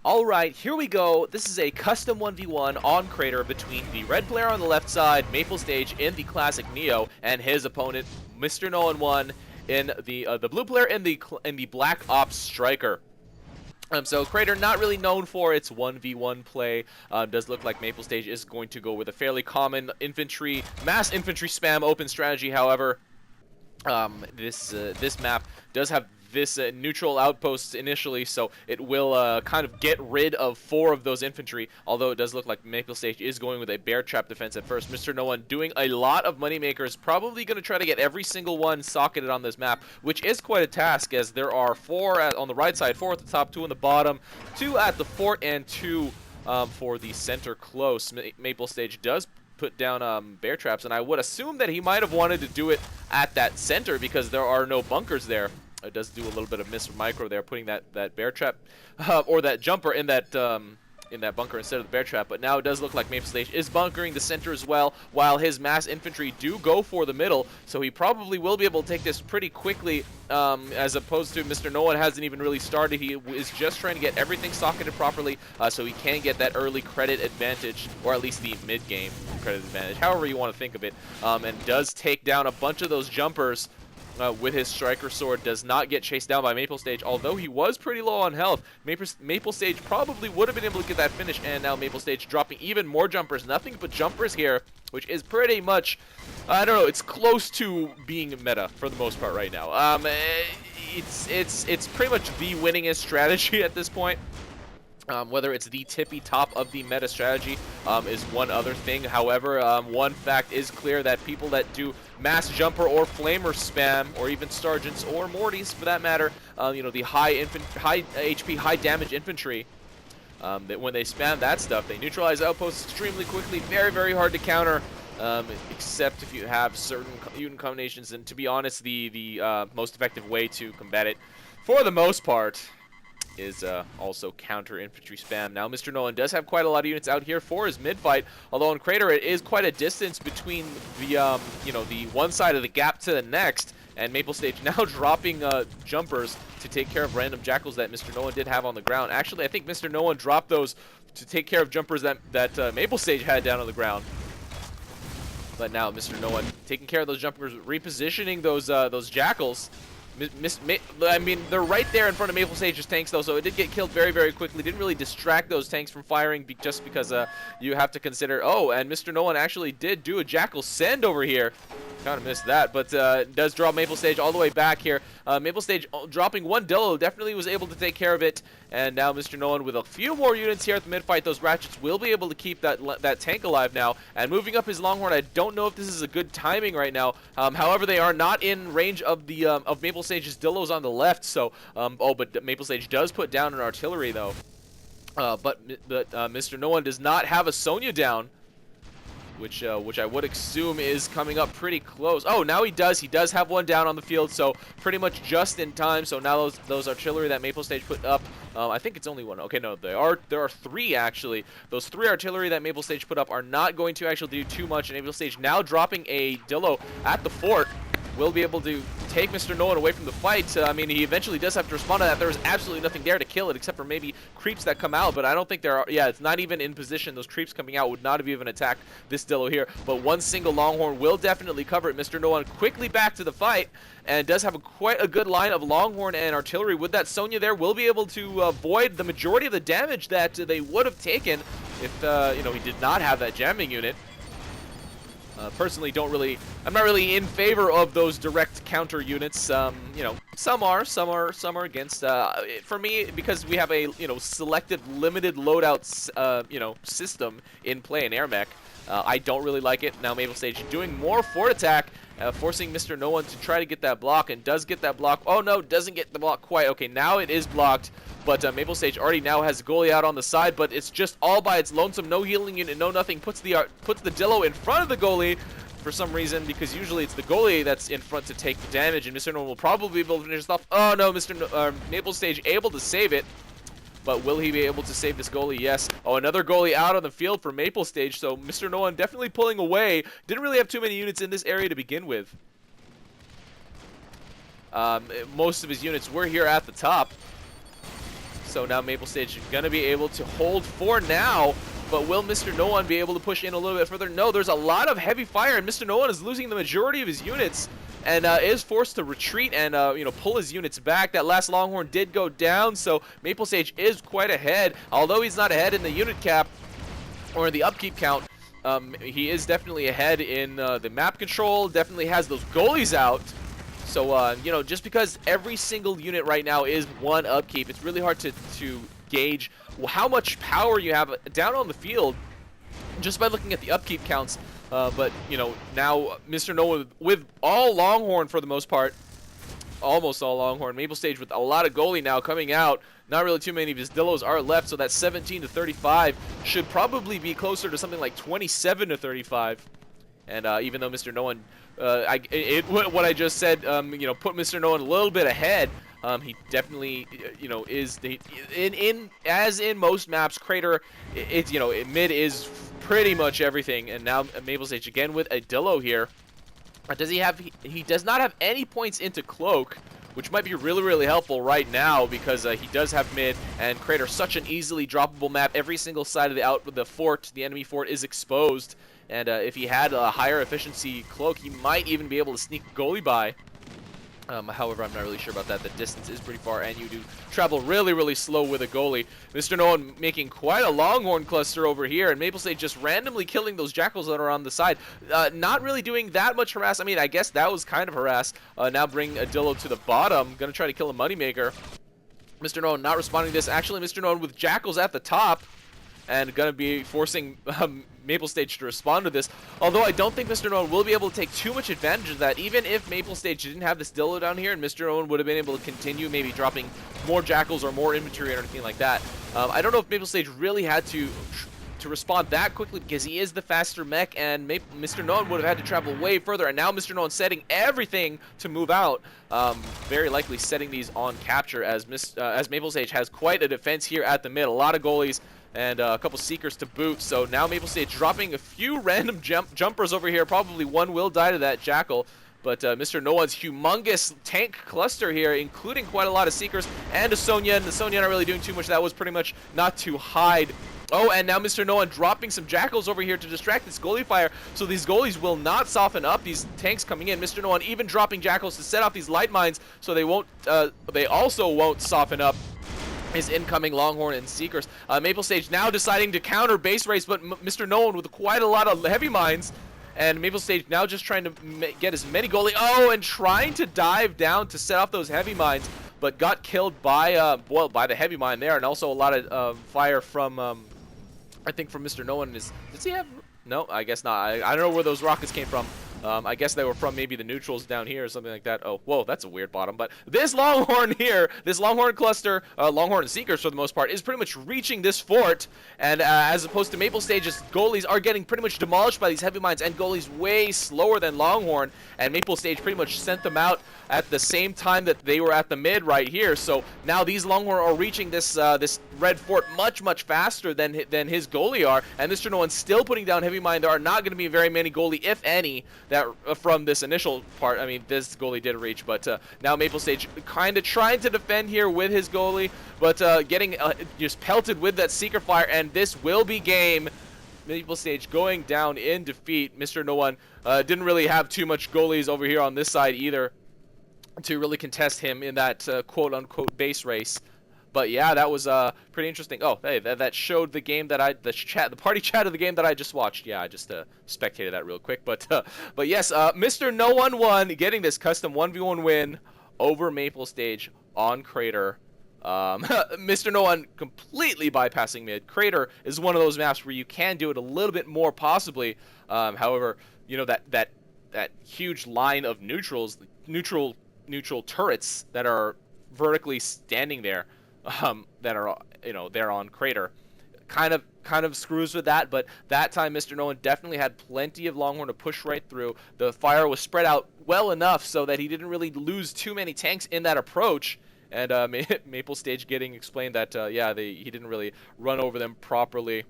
Alright, here we go. This is a custom 1v1 on Crater between the red player on the left side, maplestage in the classic Neo, and his opponent, mrnoone1 in the blue player in the Black Ops Striker. So Crater not really known for its 1v1 play. Does look like maplestage is going to go with a fairly common mass infantry spam open strategy. However, this map does have this neutral outposts initially, so it will kind of get rid of 4 of those infantry, although it does look like maplestage is going with a bear trap defense at first. mrnoone doing a lot of moneymakers, probably going to try to get every single one socketed on this map, which is quite a task, as there are 4 on the right side, 4 at the top, 2 on the bottom, 2 at the fort, and 2 for the center close. Maplestage does put down bear traps, and I would assume that he might have wanted to do it at that center because there are no bunkers there. It does do a little bit of miss micro there, putting that bear trap or that jumper in that bunker instead of the bear trap. But now it does look like maplestage is bunkering the center as well, while his mass infantry do go for the middle. So he probably will be able to take this pretty quickly, as opposed to mrnoone hasn't even really started. He is just trying to get everything socketed properly, so he can get that early credit advantage, or at least the mid-game credit advantage, however you want to think of it, and does take down a bunch of those jumpers. With his striker sword, does not get chased down by maplestage, although he was pretty low on health. Maplestage probably would have been able to get that finish, and now maplestage dropping even more jumpers. Nothing but jumpers here, which is pretty much, I don't know, it's close to being meta for the most part right now. It's pretty much the winningest strategy at this point. Whether it's the tippy top of the meta strategy is one other thing. However, one fact is clear that people that do mass jumper or flamer spam, or even sergeants or mortys for that matter, the high HP, high damage infantry, that when they spam that stuff, they neutralize outposts extremely quickly. Very, very hard to counter, except if you have certain unit combinations. And to be honest, the most effective way to combat it, for the most part, is also counter infantry spam. Now mrnoone does have quite a lot of units out here for his mid fight, although in Crater it is quite a distance between the the one side of the gap to the next, and maplestage now dropping jumpers to take care of random jackals that mrnoone did have on the ground. Actually, I think mrnoone dropped those to take care of jumpers that maplestage had down on the ground. But now mrnoone taking care of those jumpers, repositioning those jackals. I mean, they're right there in front of maplestage's tanks, though, so it did get killed very, very quickly. Didn't really distract those tanks from firing just because you have to consider. Oh, and mrnoone actually did do a jackal send over here. Kind of missed that, but does draw maplestage all the way back here. Maplestage dropping one Dillo, definitely was able to take care of it. And now mrnoone with a few more units here at the mid-fight. Those ratchets will be able to keep that tank alive now. And moving up his Longhorn, I don't know if this is a good timing right now. However, they are not in range of the of maplestage's Dillos on the left. So, but maplestage does put down an artillery though. But mrnoone does not have a Sonya down, which I would assume is coming up pretty close. Oh, now he does. He does have one down on the field, so pretty much just in time. So now those artillery that maplestage put up, I think it's only one. Okay, no, there are 3 actually. Those 3 artillery that maplestage put up are not going to actually do too much. And maplestage now dropping a Dillo at the fort will be able to take mrnoone away from the fight. I mean, he eventually does have to respond to that. There was absolutely nothing there to kill it except for maybe creeps that come out, but I don't think there are. Yeah, it's not even in position. Those creeps coming out would not have even attacked this Dillo here, but one single Longhorn will definitely cover it. mrnoone quickly back to the fight, and does have quite a good line of Longhorn and artillery. With that Sonya there, will be able to avoid the majority of the damage that they would have taken if he did not have that jamming unit. Personally, I'm not really in favor of those direct counter units. Some are against. For me, because we have a selected limited loadout system in play in AirMech, I don't really like it. Now maplestage doing more fort attack, forcing mrnoone to try to get that block, and does get that block. Oh no, doesn't get the block quite. Okay, now it is blocked. But maplestage already now has goalie out on the side, but it's just all by its lonesome. No healing unit, no nothing. Puts the Dillo in front of the goalie for some reason, because usually it's the goalie that's in front to take the damage, and mrnoone will probably be able to finish it off. Oh no, maplestage able to save it. But will he be able to save this goalie? Yes. Oh, another goalie out on the field for maplestage, so mrnoone definitely pulling away. Didn't really have too many units in this area to begin with. Most of his units were here at the top. So now Maple Stage is going to be able to hold for now. But will mrnoone be able to push in a little bit further? No, there's a lot of heavy fire, and mrnoone is losing the majority of his units and is forced to retreat and pull his units back. That last Longhorn did go down, so Maple Stage is quite ahead. Although he's not ahead in the unit cap or in the upkeep count, he is definitely ahead in the map control, definitely has those goalies out. So, just because every single unit right now is one upkeep, it's really hard to gauge how much power you have down on the field just by looking at the upkeep counts. But, now mrnoone with all Longhorn for the most part, almost all Longhorn, Maple Stage with a lot of goalie now coming out. Not really too many of his Dillos are left, so that 17 to 35 should probably be closer to something like 27 to 35. And even though mrnoone, what I just said, put mrnoone a little bit ahead, he definitely, is as in most maps, Crater, it's mid is pretty much everything. And now Maple Stage again with a Dillo here. Does he have? He does not have any points into Cloak, which might be really, really helpful right now because he does have mid, and Crater such an easily droppable map. Every single side of the fort, the enemy fort, is exposed. And if he had a higher efficiency Cloak, he might even be able to sneak goalie by. However, I'm not really sure about that. The distance is pretty far, and you do travel really, really slow with a goalie. mrnoone making quite a Longhorn cluster over here, and Maple Stage just randomly killing those Jackals that are on the side. Not really doing that much harass. I mean, I guess that was kind of harass. Now bring a Dillo to the bottom. Gonna try to kill a Moneymaker. mrnoone not responding to this. Actually, mrnoone with Jackals at the top, and gonna be forcing Maple Stage to respond to this. Although I don't think mrnoone will be able to take too much advantage of that. Even if Maple Stage didn't have this Dillo down here, and mrnoone would have been able to continue maybe dropping more Jackals or more infantry or anything like that. I don't know if Maple Stage really had to respond that quickly because he is the faster mech, and mrnoone would have had to travel way further. And now mrnoone setting everything to move out, very likely setting these on capture as Maple Stage has quite a defense here at the mid. A lot of goalies and a couple Seekers to boot. So now Maple Stage dropping a few random jumpers over here. Probably one will die to that Jackal. But mrnoone's humongous tank cluster here, including quite a lot of Seekers and a Sonya. And the Sonya not really doing too much. That was pretty much not to hide. Oh, and now mrnoone dropping some Jackals over here to distract this goalie fire. So these goalies will not soften up these tanks coming in. mrnoone even dropping Jackals to set off these light mines so they won't. They also won't soften up his incoming Longhorn and Seekers. Maple Stage now deciding to counter base race, but mrnoone with quite a lot of heavy mines. And Maple Stage now just trying to get as many goalie. Oh, and trying to dive down to set off those heavy mines, but got killed by by the heavy mine there, and also a lot of fire from I think from mrnoone. Does he have? No, I guess not. I don't know where those rockets came from. I guess they were from maybe the neutrals down here or something like that. Oh, whoa, that's a weird bottom. But this Longhorn here, this Longhorn cluster, Longhorn and Seekers for the most part, is pretty much reaching this fort. And as opposed to Maple Stage's goalies are getting pretty much demolished by these heavy mines, and goalies way slower than Longhorn. And Maple Stage pretty much sent them out at the same time that they were at the mid right here. So now these Longhorn are reaching this this red fort much, much faster than his goalie are. And mrnoone's still putting down heavy mine. There are not going to be very many goalie, if any, that from this initial part. I mean, this goalie did reach, but now Maple Stage kind of trying to defend here with his goalie, but getting just pelted with that Seeker fire, and this will be game. Maple Stage going down in defeat. mrnoone didn't really have too much goalies over here on this side either to really contest him in that quote-unquote base race. But yeah, that was pretty interesting. Oh, hey, that showed the game that the party chat of the game that I just watched. Yeah, I just spectated that real quick. But yes, mrnoone1 getting this custom 1v1 win over Maple Stage on Crater. mrnoone completely bypassing mid. Crater is one of those maps where you can do it a little bit more possibly. However, you know that huge line of neutral turrets that are vertically standing there. That are they're on Crater, kind of screws with that. But that time mrnoone definitely had plenty of Longhorn to push right through. The fire was spread out well enough so that he didn't really lose too many tanks in that approach. And Maple Stage getting explained that he didn't really run over them properly.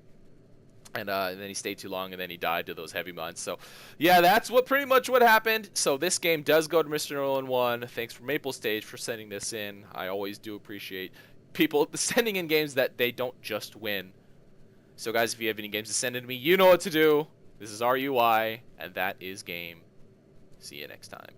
And then he stayed too long, and then he died to those heavy mines. So, yeah, that's pretty much what happened. So this game does go to mrnoone1. Thanks for Maple Stage for sending this in. I always do appreciate people sending in games that they don't just win. So guys, if you have any games to send in to me, you know what to do. This is our UI, and that is game. See you next time.